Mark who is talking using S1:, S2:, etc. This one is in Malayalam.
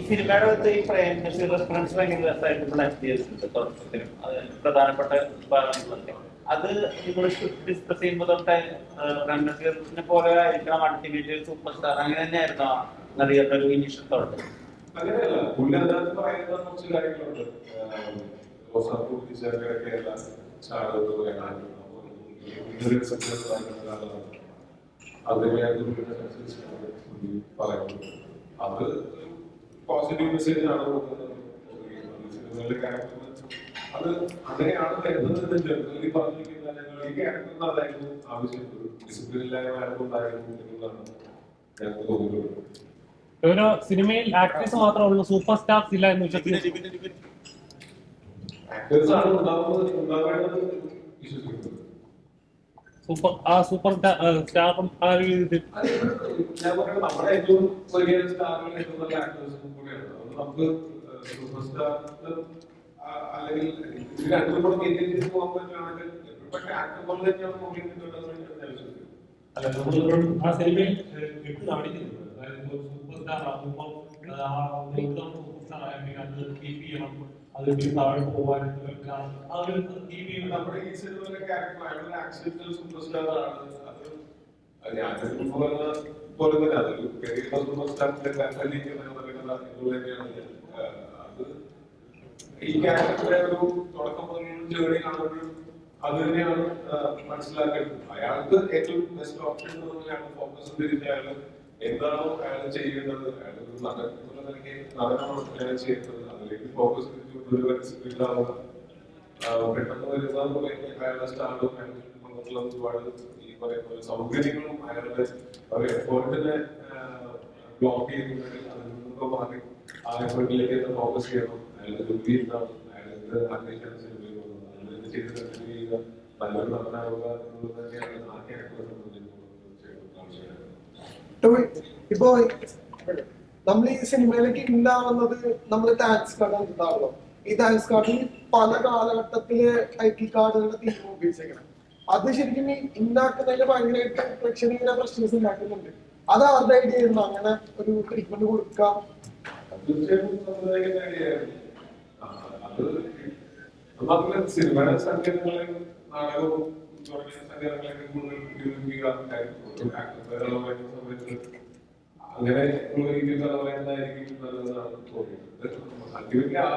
S1: സിനിമയുടെ അകത്ത് ഈ പ്രേം നസീർ റെഫറൻസ് ഭയങ്കര രസമായിട്ട് ബ്ലെൻഡ് ചെയ്തിട്ടുണ്ട് തുടക്കത്തിലും അത് പ്രധാനപ്പെട്ട ഭാഗങ്ങളൊക്കെ. അത് നിങ്ങൾ ഡിസ്കസ് ചെയ്യുമ്പോൾ തൊട്ട് പ്രേം നസീറിനെ പോലെ ആയിരിക്കണം അൾട്ടിമേറ്റ് സൂപ്പർ സ്റ്റാർ അങ്ങനെ തന്നെയായിരുന്നു നടികളുടെ ഒരു ഇനീഷ്യൽ തോട്ട്?
S2: അങ്ങനെയല്ല, പുള്ളി അതിനകത്ത് പറയുന്ന കുറച്ച് കാര്യങ്ങളുണ്ട്. അത് പോസിറ്റീവ് മെസ്സേജ് ആണ് അത് അങ്ങനെയാണ് വരുന്നത്. ജനറലി പറഞ്ഞിരിക്കുന്ന ഞങ്ങൾ ഈ ക്യാരക്ടറിന് അതായിരുന്നു ആവശ്യം, ഡിസിപ്ലിൻ ഇല്ലായ്മ ഉണ്ടായിരുന്നു എന്നുള്ളതാണ് ഞങ്ങൾക്ക് തോന്നുന്നത്.
S3: ഒരു സിനിമയിൽ ആക്ടേഴ്സ് മാത്രമേ ഉള്ളൂ, സൂപ്പർ സ്റ്റാർസ് ഇല്ല എന്ന് വിശ്വസിക്കുന്നു. സൂപ്പർ സ്റ്റാറും ആ ഒരു
S2: നമ്മുടെ ഏറ്റവും വലിയ സ്റ്റാറുകൾ ഏറ്റവും നല്ല ആക്ടേഴ്സും കൂടെയാണ്. നമുക്ക് സൂപ്പർ സ്റ്റാർ അല്ലെങ്കിൽ രണ്ടും കൂടെ മെയിൻറ്റെയിൻ ചെയ്ത് പോകാൻ പറ്റുകയാണെങ്കിൽ പക്ഷേ ആക്ടർ പോലെ തന്നെയാണ്
S3: അല്ല, നമ്മളിപ്പോഴും ആ സിനിമയിൽ എടുത്ത് കാണിക്കുന്നുണ്ട്. അതായത് സൂപ്പർ സ്റ്റാർ ആകുമ്പോൾ സൂപ്പർ സ്റ്റാർ ആയെങ്കിൽ അത് കീപ്പ് ചെയ്യണം, അത് താഴെ പോകാൻ
S2: നമ്മുടെ ഈ സിനിമയിലെ ക്യാരക്ടർ ആക്സിഡന്റൽ സൂപ്പർ സ്റ്റാർ ആണ്. അത് ഞാൻ പോലെ തന്നെ അതൊരു സൂപ്പർ സ്റ്റാറിന്റെ തന്നെയാണ്. അത് ഈ ക്യാരക്ടറിന്റെ ഒരു തുടക്കം മുതലുള്ള ജേർണി കാണുമ്പോഴും അത് തന്നെയാണ് മനസ്സിലാക്കേണ്ടത്. അയാൾക്ക് ഏറ്റവും ബെസ്റ്റ് ഓപ്ഷൻ അയാൾ ഫോക്കസ് ചെയ്തിട്ട് അയാൾ എന്താണോ അയാൾ ചെയ്യേണ്ടത്, അയാൾ നടൻ എന്നുള്ള നിലയ്ക്ക് നടനാണോ അയാൾ ചെയ്യുന്നത് അതിലേക്ക് ഫോക്കസ് ചെയ്തിട്ടുണ്ടാവുക. പെട്ടെന്ന് വരുന്ന അയാളുടെ സ്റ്റാർട്ടും അയാളുള്ള ഒരുപാട് ഈ പറയുന്ന സൗകര്യങ്ങളും അയാളുടെ എഫേർട്ടിനെ ബ്ലോക്ക് ചെയ്യുന്നുണ്ടെങ്കിൽ അതിൽ നിന്നൊക്കെ മാറി ആ എഫേർട്ടിലേക്ക് ഫോക്കസ് ചെയ്യണം. അയാളുടെ ജോലി എന്താണ്, അയാളുടെ അന്വേഷണം ചെയ്ത് കണ്ടിന്യൂ ചെയ്യുക, നല്ലൊരു നടനാവുക എന്നുള്ളത് തന്നെയാണ് ആ ക്യാരക്ടറെ
S4: ഇപ്പോ നമ്മൾ ഈ സിനിമയിലേക്ക് ഉണ്ടാവുന്നത് നമ്മൾ താങ്ക്സ് കാർഡ് ഉണ്ടാവുമല്ലോ. ഈ താങ്ക്സ് കാർഡിൽ പല കാലഘട്ടത്തില് ടൈറ്റിൽ കാർഡുകളുടെ തീം ഉപയോഗിച്ചേക്കണം. അത് ശരിക്കും ഉണ്ടാക്കുന്നതിന് ഭയങ്കരമായിട്ട് പ്രേക്ഷകീയ പ്രശ്നസ് ഉണ്ടാക്കുന്നുണ്ട്. അത് ആരുടെ ഐഡിയ ആയിരുന്നു അങ്ങനെ ഒരു ട്രീറ്റ്മെന്റ് കൊടുക്കാം?
S2: സിനിമയുടെ സങ്കേതങ്ങളെ നാടകവും തുടങ്ങിയ സങ്കേതങ്ങളെയൊക്കെ കൂടുതൽ ഉപയോഗിക്കുക അങ്ങനെ ഉള്ള രീതിയിൽ പറയുന്നതായിരിക്കും നല്ലതാണ് തോന്നിയത്. അൾട്ടിമേറ്റ്ലി ആ